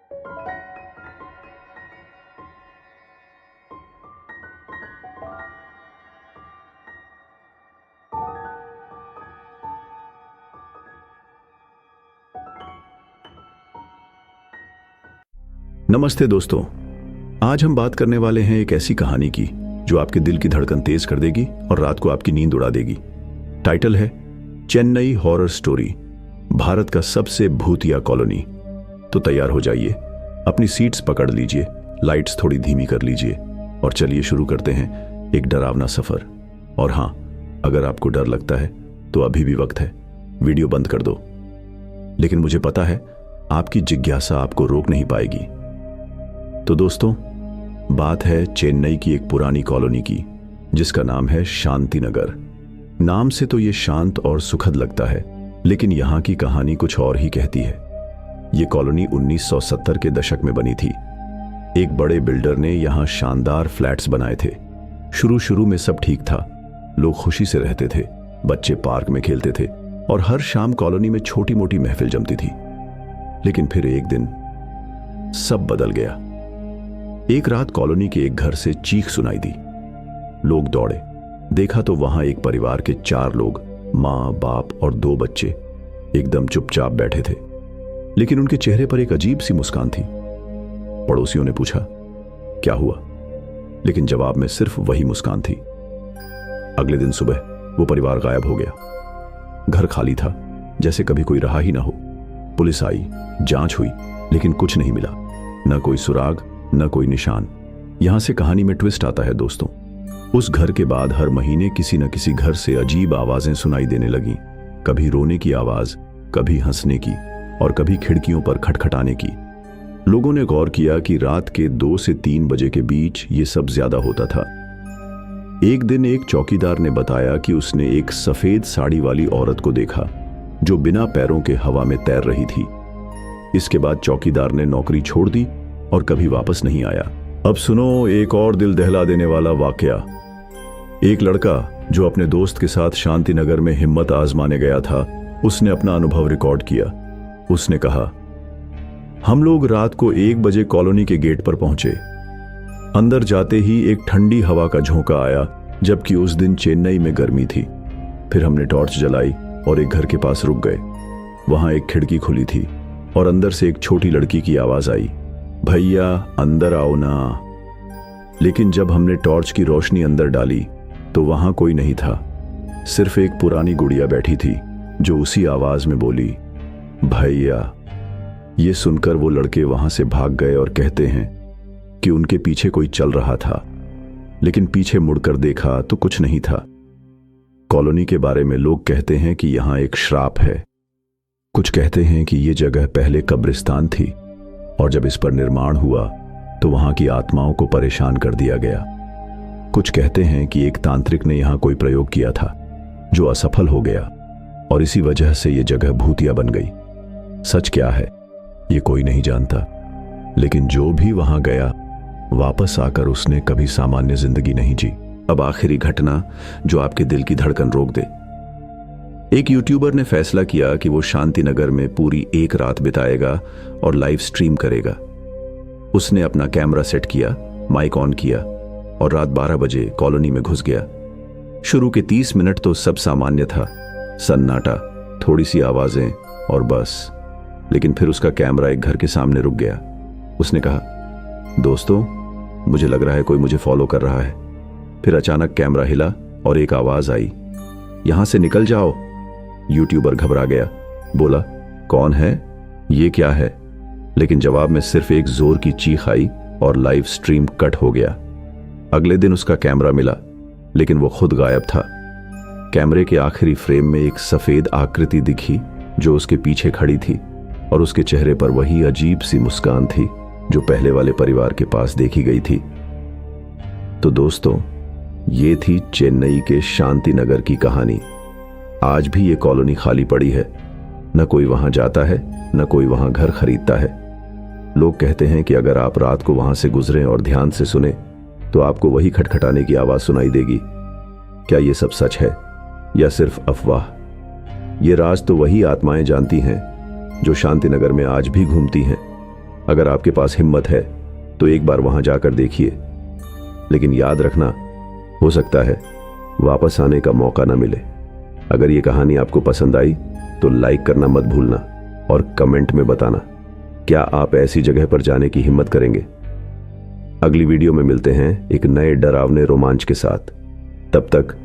नमस्ते दोस्तों, आज हम बात करने वाले हैं एक ऐसी कहानी की जो आपके दिल की धड़कन तेज कर देगी और रात को आपकी नींद उड़ा देगी। टाइटल है चेन्नई हॉरर स्टोरी, भारत का सबसे भूतिया कॉलोनी। तो तैयार हो जाइए, अपनी सीट्स पकड़ लीजिए, लाइट्स थोड़ी धीमी कर लीजिए और चलिए शुरू करते हैं एक डरावना सफर। और हाँ, अगर आपको डर लगता है तो अभी भी वक्त है, वीडियो बंद कर दो। लेकिन मुझे पता है आपकी जिज्ञासा आपको रोक नहीं पाएगी। तो दोस्तों, बात है चेन्नई की एक पुरानी कॉलोनी की जिसका नाम है शांति नगर। नाम से तो ये शांत और सुखद लगता है, लेकिन यहाँ की कहानी कुछ और ही कहती है। ये कॉलोनी 1970 के दशक में बनी थी। एक बड़े बिल्डर ने यहाँ शानदार फ्लैट्स बनाए थे। शुरू में सब ठीक था, लोग खुशी से रहते थे, बच्चे पार्क में खेलते थे और हर शाम कॉलोनी में छोटी मोटी महफिल जमती थी। लेकिन फिर एक दिन सब बदल गया। एक रात कॉलोनी के एक घर से चीख सुनाई दी। लोग दौड़े, देखा तो वहां एक परिवार के 4 लोग, मां, बाप और 2 बच्चे एकदम चुपचाप बैठे थे, लेकिन उनके चेहरे पर एक अजीब सी मुस्कान थी। पड़ोसियों ने पूछा क्या हुआ, लेकिन जवाब में सिर्फ वही मुस्कान थी। अगले दिन सुबह वो परिवार गायब हो गया। घर खाली था, जैसे कभी कोई रहा ही ना हो। पुलिस आई, जांच हुई, लेकिन कुछ नहीं मिला, न कोई सुराग, न कोई निशान। यहां से कहानी में ट्विस्ट आता है दोस्तों। उस घर के बाद हर महीने किसी न किसी घर से अजीब आवाजें सुनाई देने लगीं। कभी रोने की आवाज, कभी हंसने की और कभी खिड़कियों पर खटखटाने की। लोगों ने गौर किया कि रात के 2 से 3 बजे के बीच ये सब ज्यादा होता था। एक दिन एक चौकीदार ने बताया कि उसने एक सफेद साड़ी वाली औरत को देखा जो बिना पैरों के हवा में तैर रही थी। इसके बाद चौकीदार ने नौकरी छोड़ दी और कभी वापस नहीं आया। अब सुनो एक और दिल दहला देने वाला वाकया। एक लड़का जो अपने दोस्त के साथ शांति नगर में हिम्मत आजमाने गया था, उसने अपना अनुभव रिकॉर्ड किया। उसने कहा, हम लोग रात को 1 बजे कॉलोनी के गेट पर पहुंचे। अंदर जाते ही एक ठंडी हवा का झोंका आया, जबकि उस दिन चेन्नई में गर्मी थी। फिर हमने टॉर्च जलाई और एक घर के पास रुक गए। वहां एक खिड़की खुली थी और अंदर से एक छोटी लड़की की आवाज आई, भैया अंदर आओ ना। लेकिन जब हमने टॉर्च की रोशनी अंदर डाली तो वहां कोई नहीं था, सिर्फ एक पुरानी गुड़िया बैठी थी जो उसी आवाज में बोली, भैया। ये सुनकर वो लड़के वहां से भाग गए और कहते हैं कि उनके पीछे कोई चल रहा था, लेकिन पीछे मुड़कर देखा तो कुछ नहीं था। कॉलोनी के बारे में लोग कहते हैं कि यहां एक श्राप है। कुछ कहते हैं कि ये जगह पहले कब्रिस्तान थी और जब इस पर निर्माण हुआ तो वहां की आत्माओं को परेशान कर दिया गया। कुछ कहते हैं कि एक तांत्रिक ने यहां कोई प्रयोग किया था जो असफल हो गया और इसी वजह से यह जगह भूतिया बन गई। सच क्या है ये कोई नहीं जानता, लेकिन जो भी वहां गया वापस आकर उसने कभी सामान्य जिंदगी नहीं जी। अब आखिरी घटना जो आपके दिल की धड़कन रोक दे। एक यूट्यूबर ने फैसला किया कि वो शांति नगर में पूरी एक रात बिताएगा और लाइव स्ट्रीम करेगा। उसने अपना कैमरा सेट किया, माइक ऑन किया और रात 12 बजे कॉलोनी में घुस गया। शुरू के 30 मिनट तो सब सामान्य था, सन्नाटा, थोड़ी सी आवाजें और बस। लेकिन फिर उसका कैमरा एक घर के सामने रुक गया। उसने कहा, दोस्तों मुझे लग रहा है कोई मुझे फॉलो कर रहा है। फिर अचानक कैमरा हिला और एक आवाज आई, यहां से निकल जाओ। यूट्यूबर घबरा गया, बोला, कौन है, ये क्या है? लेकिन जवाब में सिर्फ एक जोर की चीख आई और लाइव स्ट्रीम कट हो गया। अगले दिन उसका कैमरा मिला, लेकिन वो खुद गायब था। कैमरे के आखिरी फ्रेम में एक सफेद आकृति दिखी जो उसके पीछे खड़ी थी और उसके चेहरे पर वही अजीब सी मुस्कान थी जो पहले वाले परिवार के पास देखी गई थी। तो दोस्तों, ये थी चेन्नई के शांति नगर की कहानी। आज भी ये कॉलोनी खाली पड़ी है, न कोई वहां जाता है, न कोई वहां घर खरीदता है। लोग कहते हैं कि अगर आप रात को वहां से गुजरें और ध्यान से सुने तो आपको वही खटखटाने की आवाज सुनाई देगी। क्या ये सब सच है या सिर्फ अफवाह? ये राज तो वही आत्माएं जानती हैं जो शांति नगर में आज भी घूमती हैं। अगर आपके पास हिम्मत है तो एक बार वहां जाकर देखिए, लेकिन याद रखना, हो सकता है वापस आने का मौका ना मिले। अगर ये कहानी आपको पसंद आई तो लाइक करना मत भूलना और कमेंट में बताना क्या आप ऐसी जगह पर जाने की हिम्मत करेंगे। अगली वीडियो में मिलते हैं एक नए डरावने रोमांच के साथ। तब तक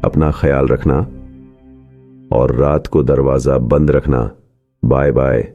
अपना ख्याल रखना और रात को दरवाजा बंद रखना। Bye bye.